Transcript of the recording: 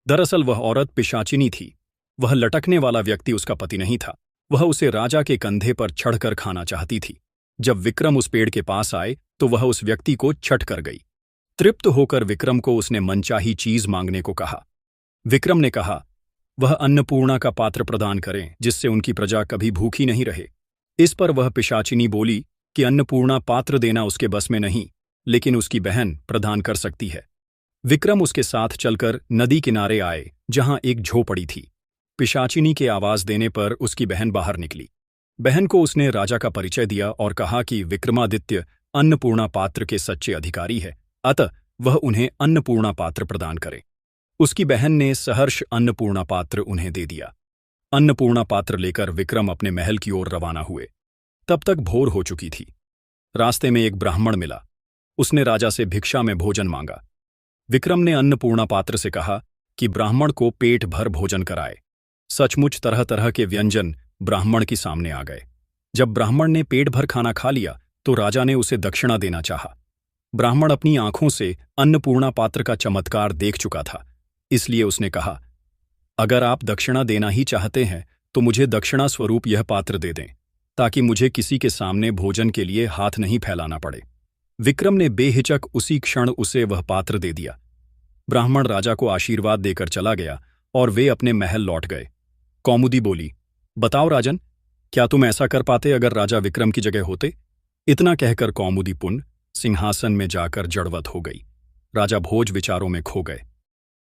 दरअसल वह औरत पिशाचिनी थी। वह लटकने वाला व्यक्ति उसका पति नहीं था। वह उसे राजा के कंधे पर चढ़कर खाना चाहती थी। जब विक्रम उस पेड़ के पास आए तो वह उस व्यक्ति को छठ कर गई। तृप्त होकर विक्रम को उसने मनचाही चीज मांगने को कहा। विक्रम ने कहा वह अन्नपूर्णा का पात्र प्रदान करें जिससे उनकी प्रजा कभी भूखी नहीं रहे। इस पर वह पिशाचिनी बोली कि अन्नपूर्णा पात्र देना उसके बस में नहीं, लेकिन उसकी बहन प्रदान कर सकती है। विक्रम उसके साथ चलकर नदी किनारे आए जहां एक झोपड़ी थी। पिशाचिनी के आवाज देने पर उसकी बहन बाहर निकली। बहन को उसने राजा का परिचय दिया और कहा कि विक्रमादित्य अन्नपूर्णा पात्र के सच्चे अधिकारी है, अतः वह उन्हें अन्नपूर्णा पात्र प्रदान करे। उसकी बहन ने सहर्ष अन्नपूर्णा पात्र उन्हें दे दिया। अन्नपूर्णा पात्र लेकर विक्रम अपने महल की ओर रवाना हुए। तब तक भोर हो चुकी थी। रास्ते में एक ब्राह्मण मिला। उसने राजा से भिक्षा में भोजन मांगा। विक्रम ने अन्नपूर्णा पात्र से कहा कि ब्राह्मण को पेट भर भोजन कराए। सचमुच तरह तरह के व्यंजन ब्राह्मण के सामने आ गए। जब ब्राह्मण ने पेट भर खाना खा लिया तो राजा ने उसे दक्षिणा देना चाहा। ब्राह्मण अपनी आंखों से अन्नपूर्णा पात्र का चमत्कार देख चुका था, इसलिए उसने कहा अगर आप दक्षिणा देना ही चाहते हैं तो मुझे दक्षिणा स्वरूप यह पात्र दे दें, ताकि मुझे किसी के सामने भोजन के लिए हाथ नहीं फैलाना पड़े। विक्रम ने बेहिचक उसी क्षण उसे वह पात्र दे दिया। ब्राह्मण राजा को आशीर्वाद देकर चला गया और वे अपने महल लौट गए। कौमुदी बोली, बताओ राजन, क्या तुम ऐसा कर पाते अगर राजा विक्रम की जगह होते? इतना कहकर कौमुदी पुन सिंहासन में जाकर जड़वत हो गई। राजा भोज विचारों में खो गए।